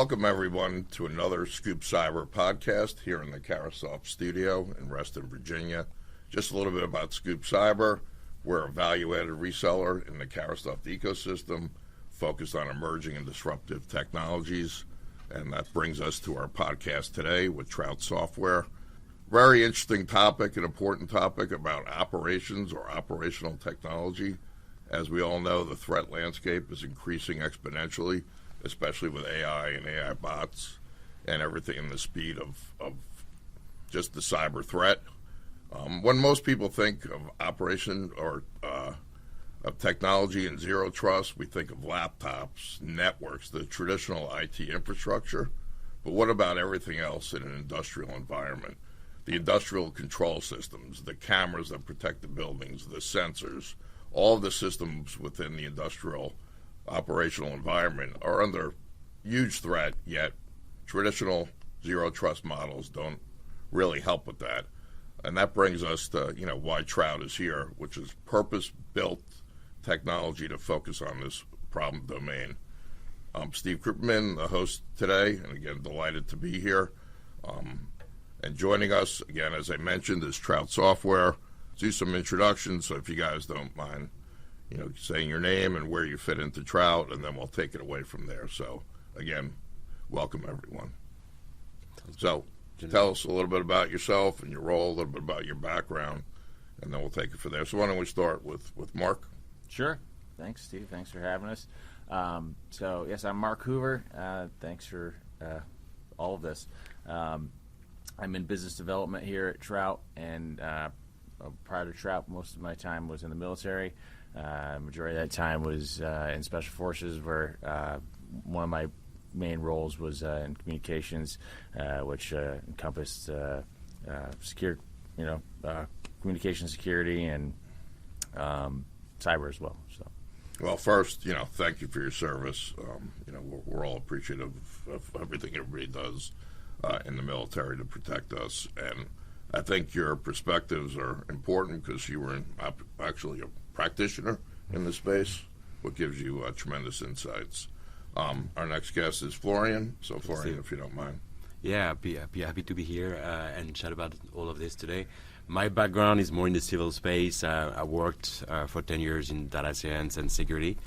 welcome everyone to another SCOOP Cyber podcast here in the Carasoft studio in Reston, Virginia. Just a little bit about SCOOP Cyber. We're a value-added reseller in the Carasoft ecosystem, focused on emerging and disruptive technologies, and that brings us to our podcast today with Trout Software. Very interesting topic, an important topic about operations or operational technology. As we all know, the threat landscape is increasing exponentially, especially with AI and AI bots and everything in the speed of just the cyber threat. When most people think of operation or of technology and zero trust, we think of laptops, networks, the traditional IT infrastructure. But what about everything else in an industrial environment? The industrial control systems, the cameras that protect the buildings, the sensors, all of the systems within the industrial operational environment are under huge threat, yet traditional zero trust models don't really help with that. And that brings us to, why Trout is here, which is purpose-built technology to focus on this problem domain. I'm Steve Krupperman, the host today, and again, delighted to be here. And joining us, again, as I mentioned, is Trout Software. Do some introductions, so if you guys don't mind, saying your name and where you fit into Trout, and then we'll take it away from there. So, again, welcome everyone. So, tell us a little bit about yourself and your role, a little bit about your background, and then we'll take it from there. So why don't we start with Mark? Sure. Thanks, Steve. Thanks for having us. Yes, I'm Mark Hoover. Thanks for all of this. I'm in business development here at Trout, and prior to Trout, most of my time was in the military. Majority of that time was in Special Forces, where one of my main roles was in communications, which encompassed secure, communication security and cyber as well. So, well, first, thank you for your service. We're all appreciative of everything everybody does in the military to protect us, and I think your perspectives are important because you were actually a practitioner in the space, what gives you tremendous insights. Our next guest is Florian. So, Florian, if you don't mind. Yeah, I'd be happy to be here and chat about all of this today. My background is more in the civil space. I worked for 10 years in data science and security.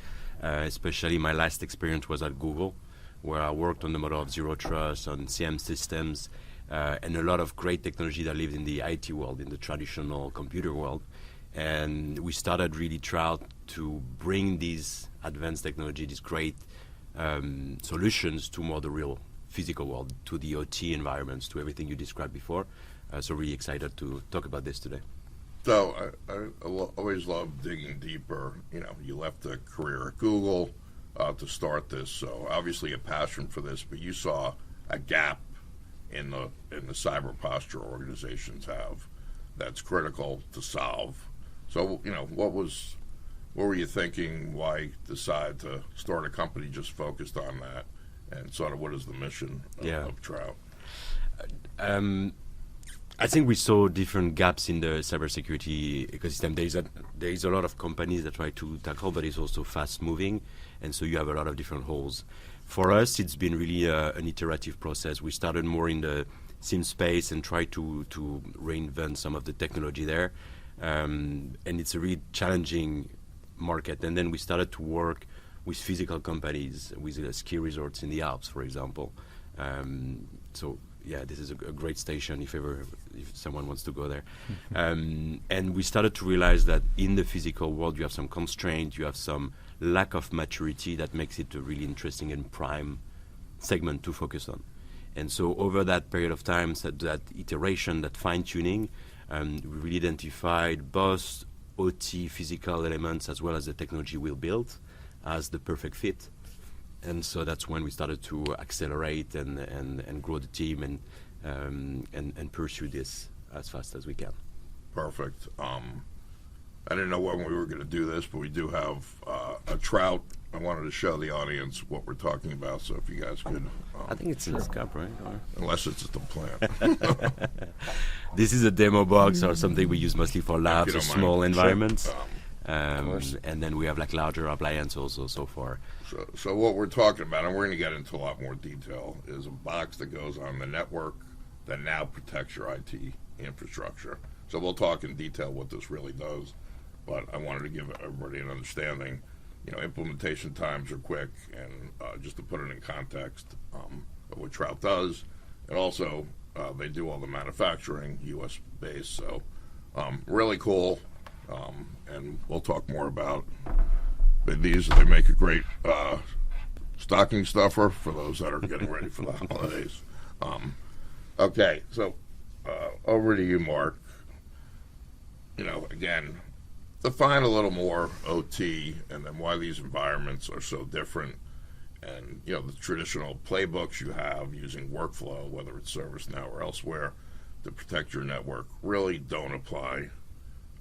Especially my last experience was at Google, where I worked on the model of Zero Trust, on CM systems, and a lot of great technology that lived in the IT world, in the traditional computer world. And we started really Trout to bring these advanced technology, these great solutions to more the real physical world, to the OT environments, to everything you described before. So really excited to talk about this today. So I always love digging deeper. You left a career at Google to start this, so obviously a passion for this, but you saw a gap in the cyber posture organizations have that's critical to solve. So, what were you thinking? Why decide to start a company just focused on that? And sort of what is the mission of Trout? I think we saw different gaps in the cybersecurity ecosystem. There is a lot of companies that try to tackle, but it's also fast moving, and so you have a lot of different holes. For us, it's been really an iterative process. We started more in the SIM space and tried to reinvent some of the technology there. And it's a really challenging market. And then we started to work with physical companies, with ski resorts in the Alps, for example. This is a great station if someone wants to go there. And we started to realize that in the physical world, you have some constraints, you have some lack of maturity that makes it a really interesting and prime segment to focus on. And so over that period of time, that iteration, that fine-tuning, we really identified both OT physical elements as well as the technology we built as the perfect fit. And so that's when we started to accelerate and grow the team and pursue this as fast as we can. Perfect. I didn't know when we were going to do this, but we do have a Trout. I wanted to show the audience what we're talking about, so if you guys could... I think it's in this cup, right? Unless it's at the plant. This is a demo box or something we use mostly for labs or small environments. course. And then we have like larger appliances also so far. So what we're talking about, and we're going to get into a lot more detail, is a box that goes on the network that now protects your IT infrastructure. So we'll talk in detail what this really does, but I wanted to give everybody an understanding. Implementation times are quick, and just to put it in context of what Trout does, and also they do all the manufacturing, U.S. based, so really cool, and we'll talk more about these. They make a great stocking stuffer for those that are getting ready for the holidays. Okay, so over to you, Mark. Again, define a little more OT and then why these environments are so different. And, the traditional playbooks you have using workflow, whether it's ServiceNow or elsewhere, to protect your network really don't apply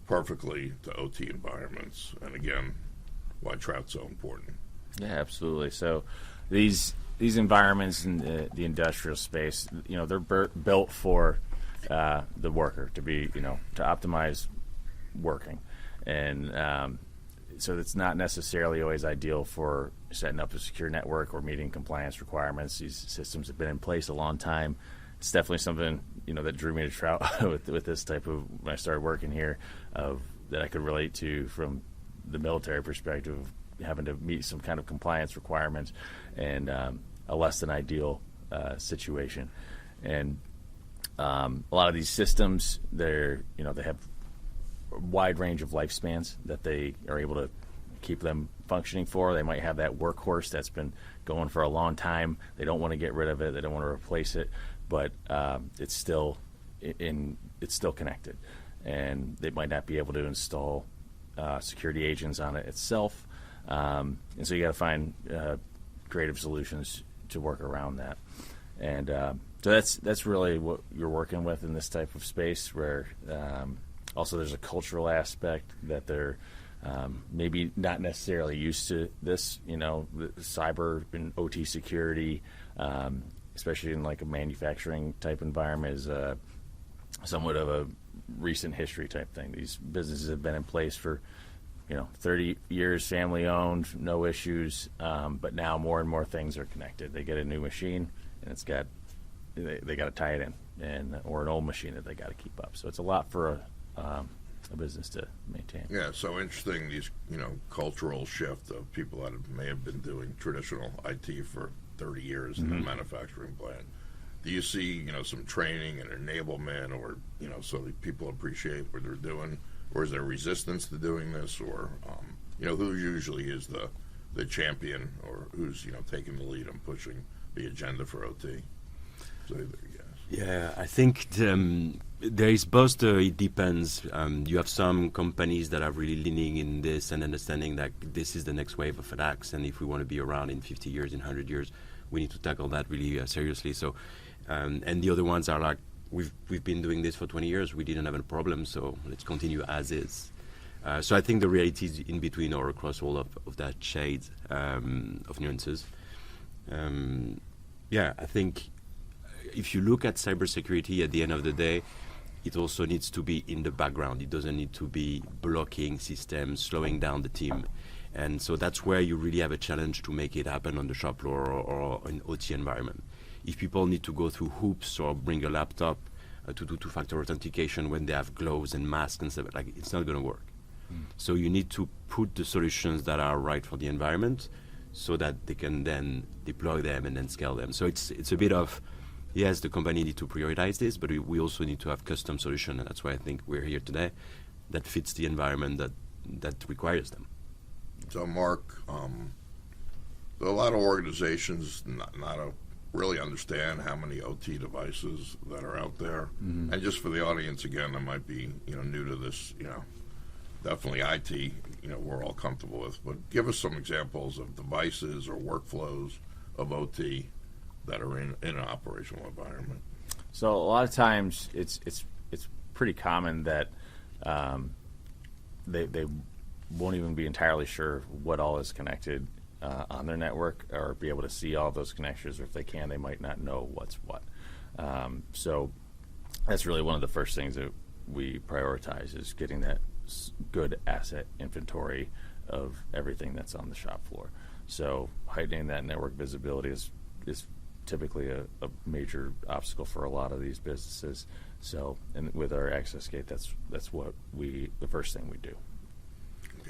perfectly to OT environments. And again, why Trout's so important. Yeah, absolutely. So these environments in the industrial space, they're built for the worker to be, to optimize working. And so it's not necessarily always ideal for setting up a secure network or meeting compliance requirements. These systems have been in place a long time. It's definitely something, that drew me to Trout with this type of, when I started working here, that I could relate to from the military perspective, having to meet some kind of compliance requirements and a less than ideal situation. And a lot of these systems, they have a wide range of lifespans that they are able to keep them functioning for. They might have that workhorse that's been going for a long time. They don't want to get rid of it. They don't want to replace it, but it's still connected, and they might not be able to install security agents on it itself. And so you got to find creative solutions to work around that. And so that's really what you're working with in this type of space, where also there's a cultural aspect that they're maybe not necessarily used to this, the cyber and OT security, especially in like a manufacturing type environment, is somewhat of a recent history type thing. These businesses have been in place for 30 years, family owned, no issues, but now more and more things are connected. They get a new machine and they got to tie it in, or an old machine that they got to keep up. So it's a lot for a business to maintain. Yeah, so interesting, these, cultural shift of people that may have been doing traditional IT for 30 years in the manufacturing plant. Do you see, some training and enablement, or, so that people appreciate what they're doing? Or is there resistance to doing this? Or, who usually is the champion, or who's, taking the lead and pushing the agenda for OT? So, Yeah, I think there is both. It depends. You have some companies that are really leaning in this and understanding that this is the next wave of attacks, and if we want to be around in 50 years, in 100 years, we need to tackle that really seriously. So, and the other ones are like, we've been doing this for 20 years. We didn't have a problem, so let's continue as is. So I think the reality is in between or across all of that shade of nuances. I think if you look at cybersecurity, at the end of the day, it also needs to be in the background. It doesn't need to be blocking systems, slowing down the team. And so that's where you really have a challenge to make it happen on the shop floor or in OT environment. If people need to go through hoops or bring a laptop to do two-factor authentication when they have gloves and masks and stuff, it's not going to work. So you need to put the solutions that are right for the environment so that they can then deploy them and then scale them. So it's a bit of, yes, the company need to prioritize this, but we also need to have custom solution, and that's why I think we're here today, that fits the environment that requires them. So, Mark, a lot of organizations not really understand how many OT devices that are out there. Mm-hmm. And just for the audience, again, that might be new to this, definitely IT, we're all comfortable with. But give us some examples of devices or workflows of OT that are in an operational environment. So a lot of times it's pretty common that they won't even be entirely sure what all is connected on their network, or be able to see all those connections, or if they can, they might not know what's what. So that's really one of the first things that we prioritize, is getting that good asset inventory of everything that's on the shop floor. So heightening that network visibility is typically a major obstacle for a lot of these businesses. So, and with our access gate, that's what the first thing we do.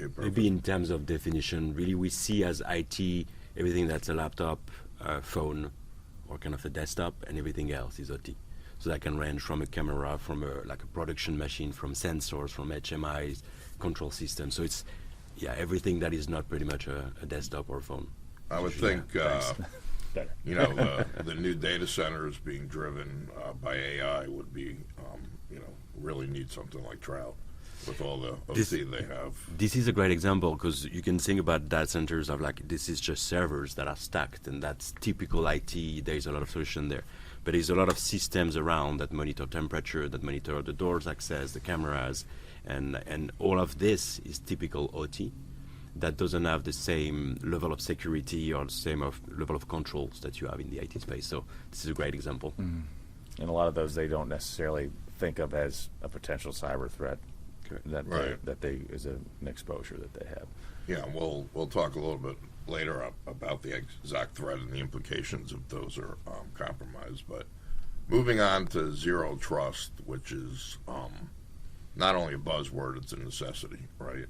Okay, Maybe in terms of definition, really we see as IT everything that's a laptop, phone, or kind of a desktop, and everything else is OT. So that can range from a camera, from a production machine, from sensors, from HMIs, control systems. So it's everything that is not pretty much a desktop or a phone. I would think, the new data centers being driven by AI would be, really need something like Trout with all the OT they have. This is a great example because you can think about data centers of this is just servers that are stacked, and that's typical IT. There's a lot of solution there. But there's a lot of systems around that monitor temperature, that monitor the doors access, the cameras, and all of this is typical OT that doesn't have the same level of security or the same level of controls that you have in the IT space. So this is a great example. Mm. And a lot of those they don't necessarily think of as a potential cyber threat that they is an exposure that they have. Yeah, we'll talk a little bit later about the exact threat and the implications if those are compromised. But moving on to Zero Trust, which is not only a buzzword, it's a necessity, right?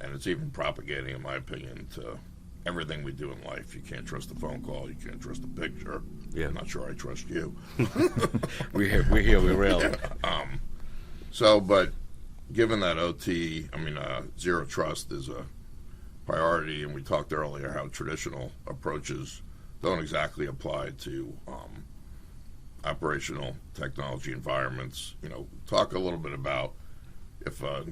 And it's even propagating, in my opinion, to everything we do in life. You can't trust a phone call. You can't trust a picture. Yeah. I'm not sure I trust you. We're here, we're real. But given that Zero Trust is a priority, and we talked earlier how traditional approaches don't exactly apply to operational technology environments. Talk a little bit about if a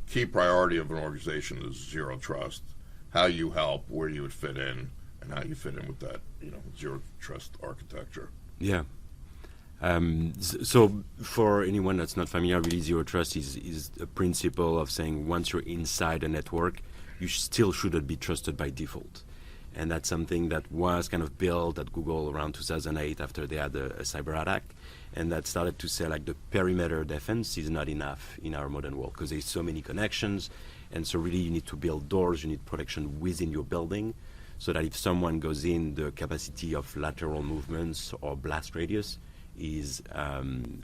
key priority of an organization is Zero Trust, how you help, where you would fit in, and how you fit in with that Zero Trust architecture. Yeah. So for anyone that's not familiar, really Zero Trust is a principle of saying once you're inside a network, you still shouldn't be trusted by default. And that's something that was kind of built at Google around 2008 after they had a cyber attack. And that started to say the perimeter defense is not enough in our modern world because there's so many connections. And so really you need to build doors, you need protection within your building so that if someone goes in, the capacity of lateral movements or blast radius is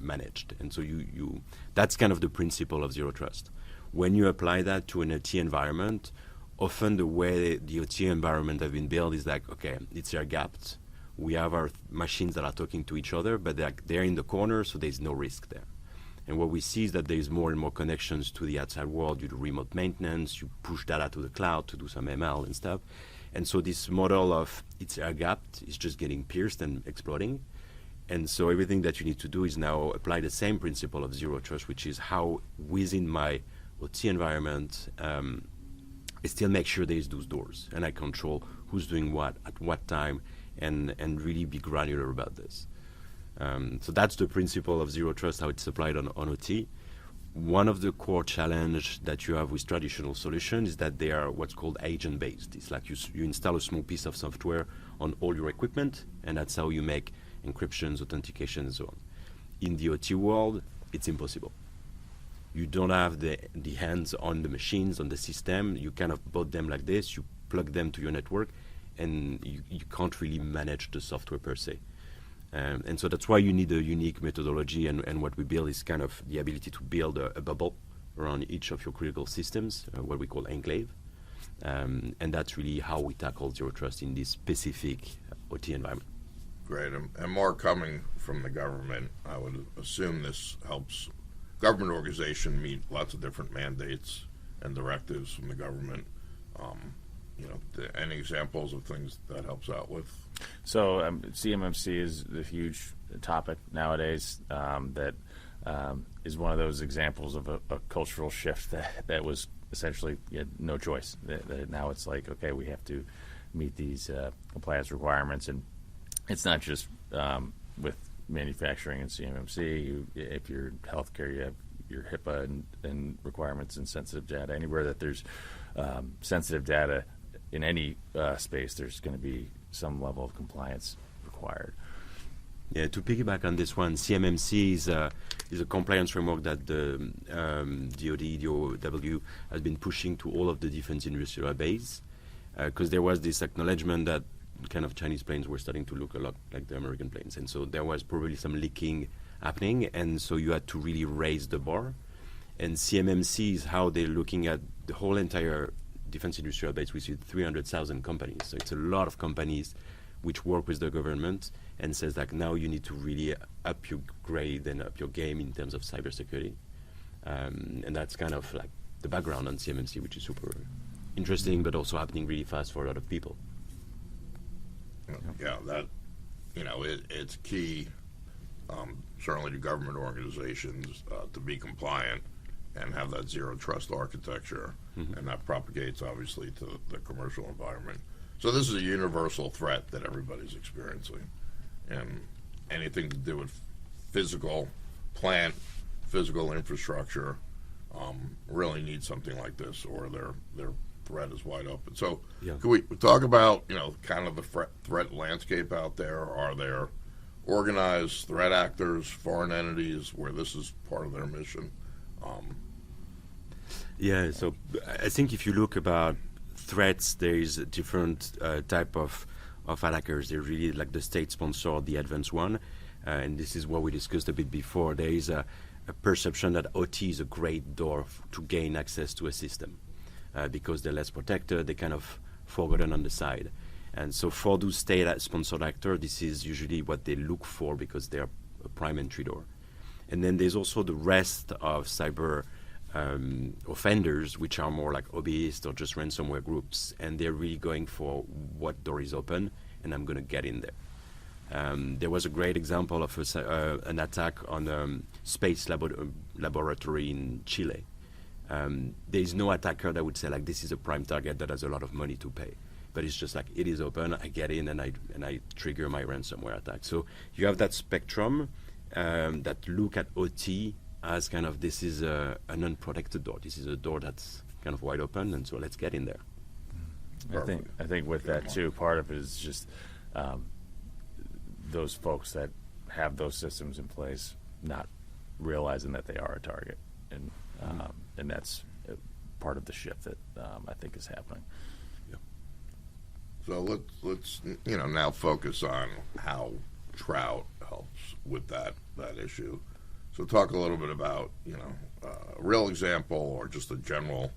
managed. And so that's kind of the principle of Zero Trust. When you apply that to an OT environment, often the way the OT environment have been built is it's air-gapped. We have our machines that are talking to each other, but they're in the corner, so there's no risk there. And what we see is that there's more and more connections to the outside world. You do remote maintenance, you push data to the cloud to do some ML and stuff. And so this model of it's air-gapped is just getting pierced and exploding. And so everything that you need to do is now apply the same principle of Zero Trust, which is how within my OT environment, I still make sure there's those doors and I control who's doing what at what time and really be granular about this. So that's the principle of Zero Trust, how it's applied on OT. One of the core challenge that you have with traditional solutions is that they are what's called agent-based. It's like you install a small piece of software on all your equipment, and that's how you make encryptions, authentication, and so on. In the OT world, it's impossible. You don't have the hands on the machines, on the system. You kind of bought them like this. You plug them to your network, and you can't really manage the software per se. And so that's why you need a unique methodology, and what we build is kind of the ability to build a bubble around each of your critical systems, what we call enclave. And that's really how we tackle Zero Trust in this specific OT environment. Great. And more coming from the government, I would assume this helps government organization meet lots of different mandates and directives from the government. Any examples of things that helps out with? So CMMC is a huge topic nowadays that is one of those examples of a cultural shift that was essentially no choice. That now it's like, okay, we have to meet these compliance requirements. And it's not just with manufacturing and CMMC. If you're healthcare, you have your HIPAA and requirements and sensitive data. Anywhere that there's sensitive data in any space, there's going to be some level of compliance required. Yeah, to piggyback on this one, CMMC is a compliance framework that the DoD has been pushing to all of the defense industrial base, because there was this acknowledgement that kind of Chinese planes were starting to look a lot like the American planes, and so there was probably some leaking happening, and so you had to really raise the bar. And CMMC is how they're looking at the whole entire defense industrial base, which is 300,000 companies. So it's a lot of companies which work with the government and says like now you need to really up your grade and up your game in terms of cybersecurity. And that's kind of like the background on CMMC, which is super interesting, but also happening really fast for a lot of people. Yeah, that, it's key, certainly to government organizations to be compliant and have that zero trust architecture, and that propagates obviously to the commercial environment. So this is a universal threat that everybody's experiencing, and anything to do with physical plant, physical infrastructure, really need something like this, or their threat is wide open. So can we talk about kind of the threat landscape out there? Are there organized threat actors, foreign entities where this is part of their mission? Yeah, so I think if you look about threats, there is a different type of attackers. They're really like the state sponsor, the advanced one, and this is what we discussed a bit before. There is a perception that OT is a great door to gain access to a system because they're less protected, they're kind of forgotten on the side. And so for those state-sponsored actors, this is usually what they look for because they're a prime entry door. And then there's also the rest of cyber offenders, which are more like hobbyists or just ransomware groups, and they're really going for what door is open, and I'm going to get in there. There was a great example of an attack on a space laboratory in Chile. There is no attacker that would say like this is a prime target that has a lot of money to pay, but it's just like it is open. I get in and I trigger my ransomware attack. So you have that spectrum that look at OT as kind of this is an unprotected door. This is a door that's kind of wide open, and so let's get in there. I think with that too, part of it is just those folks that have those systems in place not realizing that they are a target, and that's part of the shift that I think is happening. Yeah. So let's now focus on how Trout helps with that issue. So talk a little bit about a real example or just a general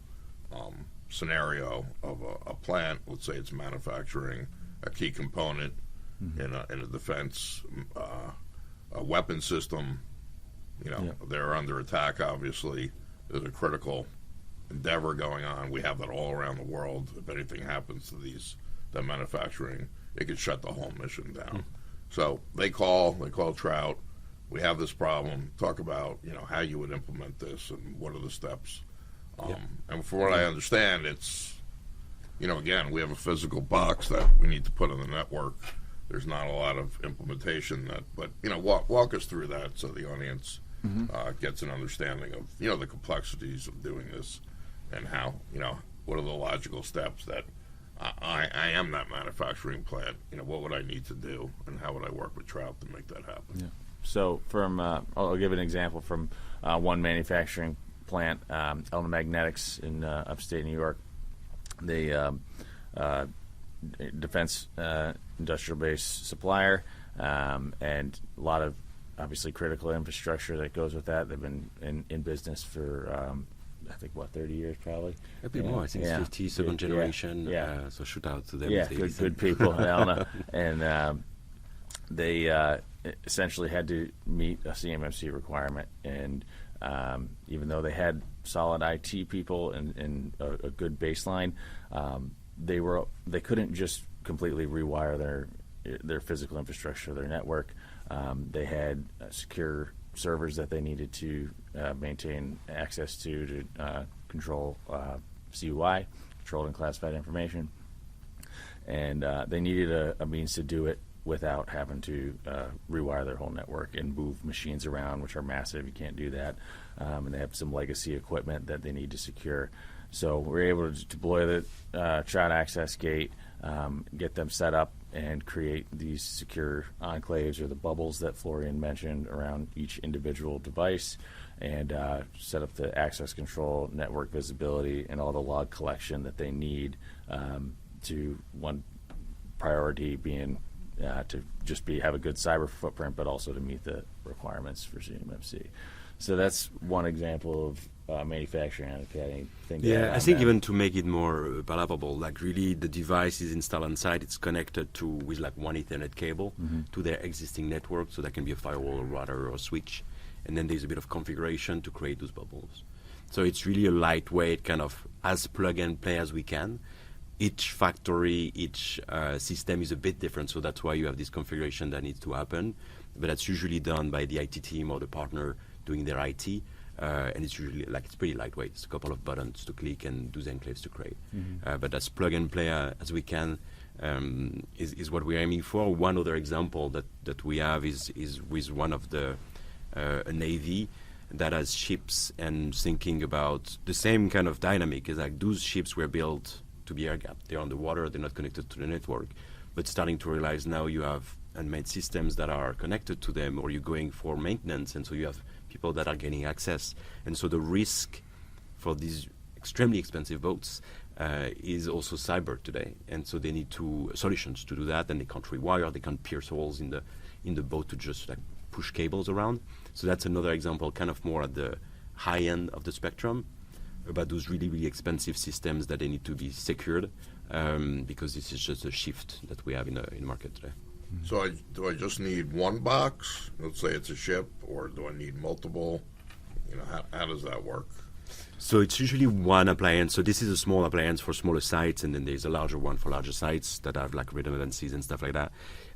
scenario of a plant. Let's say it's manufacturing a key component in a defense a weapon system. They're under attack. Obviously, there's a critical endeavor going on. We have that all around the world. If anything happens to that manufacturing, it could shut the whole mission down. So they call Trout. We have this problem. Talk about how you would implement this and what are the steps. And from what I understand, it's again, we have a physical box that we need to put on the network. There's not a lot of implementation but walk us through that so the audience gets an understanding of the complexities of doing this and how what are the logical steps that I am that manufacturing plant. What would I need to do and how would I work with Trout to make that happen? Yeah. So from I'll give an example from one manufacturing plant, Element Magnetics in upstate New York. They defense industrial base supplier, and a lot of obviously critical infrastructure that goes with that. They've been in business for I think 30 years probably. A bit more. I think it's 50, second generation. Yeah. So shoot out to them. Yeah, good people. I don't know. And they essentially had to meet a CMMC requirement, and even though they had solid IT people and a good baseline, they couldn't just completely rewire their physical infrastructure, their network. They had secure servers that they needed to maintain access to control CUI, controlled and classified information, and they needed a means to do it without having to rewire their whole network and move machines around, which are massive. You can't do that. And they have some legacy equipment that they need to secure. So we're able to deploy the Trout Access Gate, get them set up and create these secure enclaves or the bubbles that Florian mentioned around each individual device, and set up the access control, network visibility, and all the log collection that they need, to one priority being to just have a good cyber footprint, but also to meet the requirements for CMMC. So that's one example of manufacturing. Okay, I think even to make it more palatable, like really the device is installed on site, it's connected to with like one Ethernet cable to their existing network, so that can be a firewall, a router, or a switch, and then there's a bit of configuration to create those bubbles. So it's really a lightweight kind of as plug and play as we can. Each factory, each system is a bit different, so that's why you have this configuration that needs to happen. But that's usually done by the IT team or the partner doing their IT, and it's usually it's pretty lightweight. It's a couple of buttons to click and do the enclaves to create. But as plug and play as we can is what we're aiming for. One other example that we have is with one of the a Navy that has ships, and thinking about the same kind of dynamic is like those ships were built to be air-gapped. They're on the water, they're not connected to the network, but starting to realize now you have unmanned systems that are connected to them, or you're going for maintenance, and so you have people that are gaining access. And so the risk for these extremely expensive boats is also cyber today, and so they need solutions to do that, and they can't rewire, they can't pierce holes in the boat to just like push cables around. So that's another example, kind of more at the high end of the spectrum, about those really, really expensive systems that they need to be secured, because this is just a shift that we have in the market today. So do I just need one box? Let's say it's a ship, or do I need multiple? How does that work? So it's usually one appliance. So this is a small appliance for smaller sites, and then there's a larger one for larger sites that have like redundancies and stuff like that.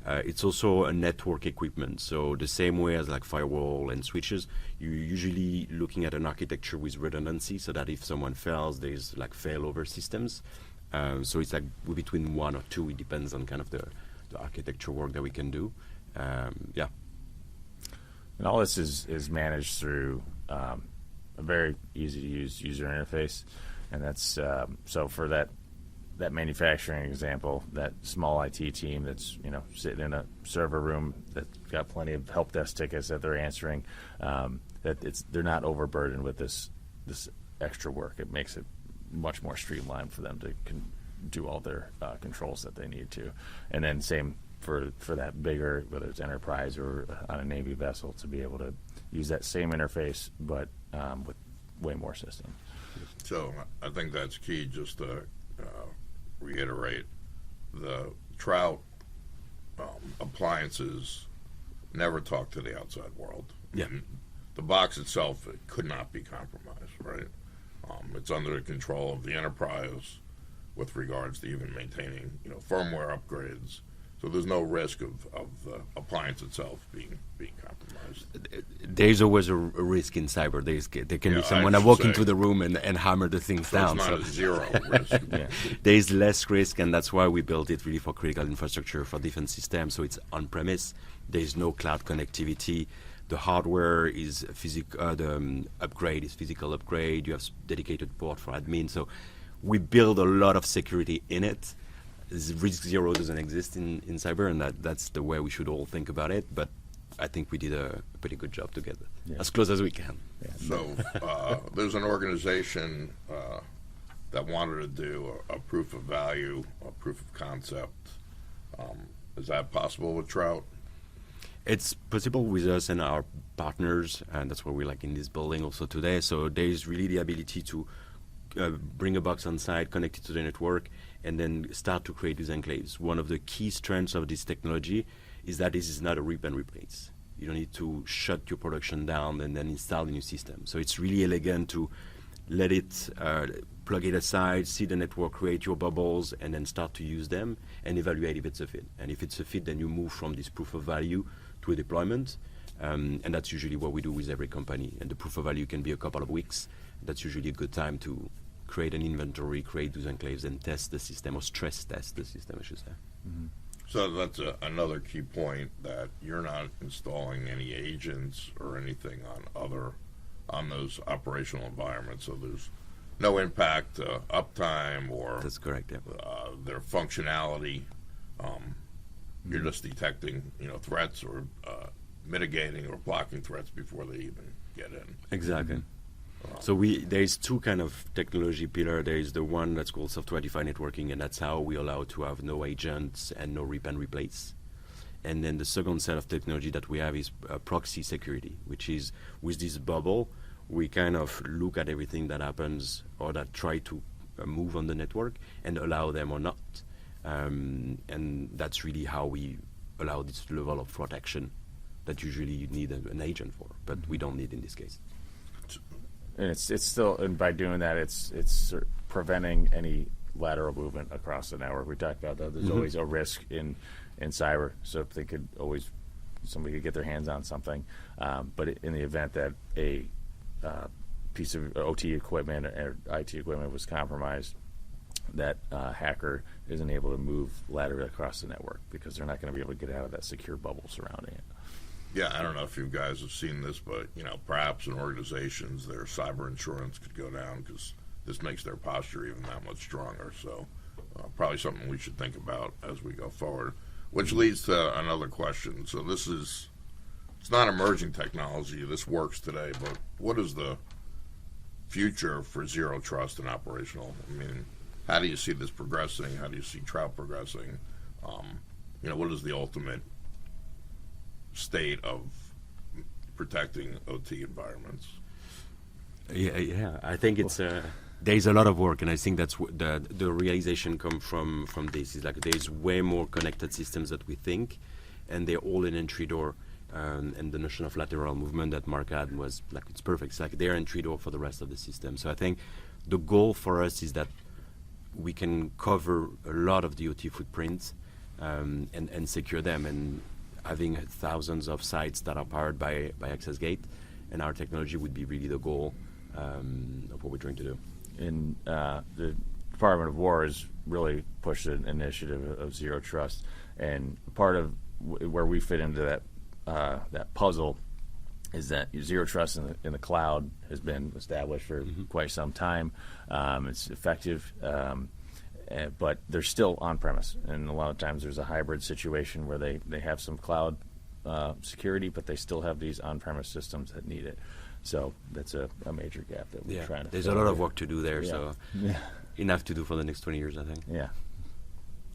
It's also a network equipment. So the same way as like firewall and switches, you're usually looking at an architecture with redundancy, so that if someone fails, there's like failover systems. So it's like between one or two. It depends on kind of the architecture work that we can do. And all this is managed through a very easy to use user interface, and that's so for that manufacturing example, that small IT team that's sitting in a server room that's got plenty of help desk tickets that they're answering, they're not overburdened with this extra work. It makes it much more streamlined for them to do all their controls that they need to. And then same for that bigger, whether it's enterprise or on a Navy vessel, to be able to use that same interface, but with way more systems. So I think that's key, just to reiterate, the Trout appliances never talk to the outside world. Yeah. And the box itself, it could not be compromised, right? It's under the control of the enterprise with regards to even maintaining, firmware upgrades. So there's no risk of the appliance itself being compromised. There's always a risk in cyber. There can be someone walk into the room and hammer the things down. It's not a zero risk. There's less risk, and that's why we built it really for critical infrastructure for defense systems. So it's on-premise. There's no cloud connectivity. The hardware is physical. The upgrade is physical upgrade. You have dedicated port for admin. So we build a lot of security in it. Risk zero doesn't exist in cyber, and that's the way we should all think about it. But I think we did a pretty good job to get as close as we can. Yeah. So there's an organization that wanted to do a proof of value, a proof of concept. Is that possible with Trout? It's possible with us and our partners, and that's why we're like in this building also today. So there's really the ability to bring a box on site, connect it to the network, and then start to create these enclaves. One of the key strengths of this technology is that this is not a rip and replace. You don't need to shut your production down and then install a new system. So it's really elegant to let it plug it aside, see the network, create your bubbles, and then start to use them and evaluate if it's a fit. And if it's a fit, then you move from this proof of value to a deployment. And that's usually what we do with every company. And the proof of value can be a couple of weeks. That's usually a good time to create an inventory, create those enclaves, and test the system, or stress test the system, I should say. Mm-hmm. So that's another key point, that you're not installing any agents or anything on those operational environments. So there's no impact to uptime or that's correct. Yeah. Their functionality. You're just detecting, threats or mitigating or blocking threats before they even get in. Exactly. So there's two kind of technology pillar. There is the one that's called software-defined networking, and that's how we allow to have no agents and no rip and replace. And then the second set of technology that we have is proxy security, which is with this bubble, we kind of look at everything that happens or that try to move on the network and allow them or not. And that's really how we allow this level of protection that usually you need an agent for, but we don't need in this case. And it's still, and by doing that, it's preventing any lateral movement across the network. We talked about that. There's always a risk in cyber, so if somebody could get their hands on something, but in the event that a piece of OT equipment or IT equipment was compromised, that hacker isn't able to move laterally across the network because they're not going to be able to get out of that secure bubble surrounding it. Yeah, I don't know if you guys have seen this, but perhaps in organizations their cyber insurance could go down because this makes their posture even that much stronger. So probably something we should think about as we go forward, which leads to another question. So it's not emerging technology. This works today, but what is the future for Zero Trust and operational? I mean, how do you see this progressing? How do you see Trout progressing? What is the ultimate state of protecting OT environments? Yeah. I think it's there's a lot of work, and I think that's the realization come from this. Is like there's way more connected systems that we think, and they're all an entry door. And the notion of lateral movement that Mark had was like it's perfect. It's like their entry door for the rest of the system. So I think the goal for us is that we can cover a lot of the OT footprints and secure them. And having thousands of sites that are powered by Access Gate, and our technology would be really the goal of what we're trying to do. And the Department of War has really pushed an initiative of Zero Trust, and part of where we fit into that puzzle is that Zero Trust in the cloud has been established for quite some time. It's effective. But they're still on-premise, and a lot of times there's a hybrid situation where they have some cloud security, but they still have these on-premise systems that need it. So that's a major gap that we're trying to there's fill. a lot of work to do there, so Yeah. enough to do for the next 20 years, I think. Yeah.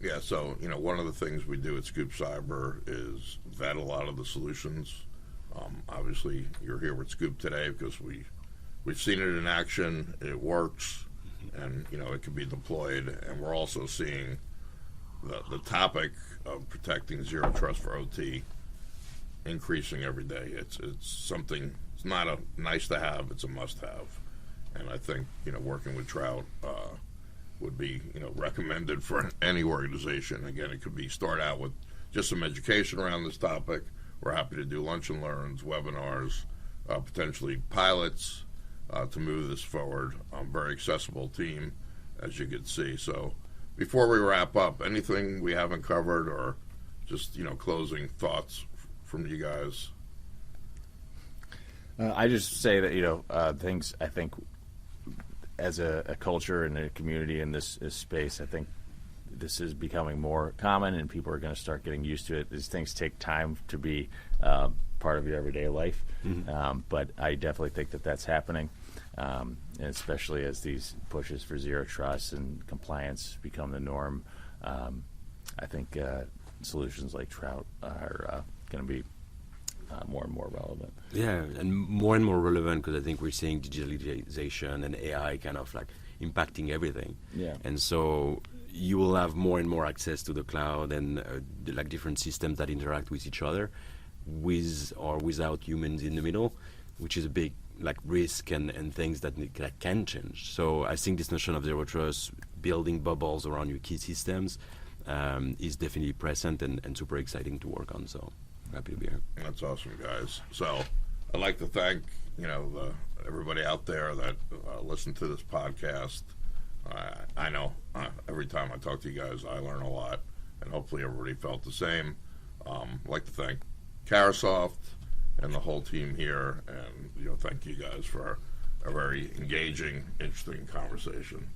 Yeah, so, one of the things we do at SCOOP Cyber is vet a lot of the solutions. Obviously, you're here with SCOOP today because we've seen it in action. It works, and, it can be deployed. And we're also seeing the topic of protecting Zero Trust for OT increasing every day. It's something, it's not a nice to have, it's a must have. And I think, working with Trout would be, recommended for any organization. Again, it could be start out with just some education around this topic. We're happy to do lunch and learns, webinars, potentially pilots to move this forward. Very accessible team, as you can see. So before we wrap up, anything we haven't covered or just, closing thoughts from you guys? I just say that, things, I think, as a culture and a community in this space, I think this is becoming more common, and people are going to start getting used to it. These things take time to be part of your everyday life, but I definitely think that that's happening, and especially as these pushes for Zero Trust and compliance become the norm. I think solutions like Trout are going to be more and more relevant. Yeah, and more relevant because I think we're seeing digitalization and AI kind of like impacting everything. Yeah. And so you will have more and more access to the cloud and like different systems that interact with each other with or without humans in the middle, which is a big like risk and things that can change. So I think this notion of Zero Trust, building bubbles around your key systems is definitely present and super exciting to work on. So happy to be here. That's awesome, guys. So I'd like to thank, everybody out there that listened to this podcast. I know every time I talk to you guys, I learn a lot, and hopefully everybody felt the same. I'd like to thank Carasoft and the whole team here, and thank you guys for a very engaging, interesting conversation.